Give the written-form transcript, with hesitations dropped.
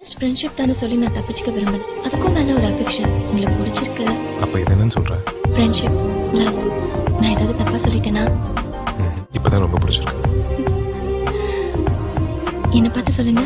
Friendship தானே சொல்லி நான் தப்பிச்சுக்க விரும்பல. அதுக்கும் மேல ஒரு அஃபெக்ஷன் உங்களுக்கு பிடிச்சிருக்கு. அப்ப இது என்னன்னு சொல்ற? Friendship, love. நான் ஏதாவது தப்பா சொல்லிட்டேனா? இப்பதான் ரொம்ப பிடிச்சிருக்கு. என்ன பார்த்து சொல்லுங்க.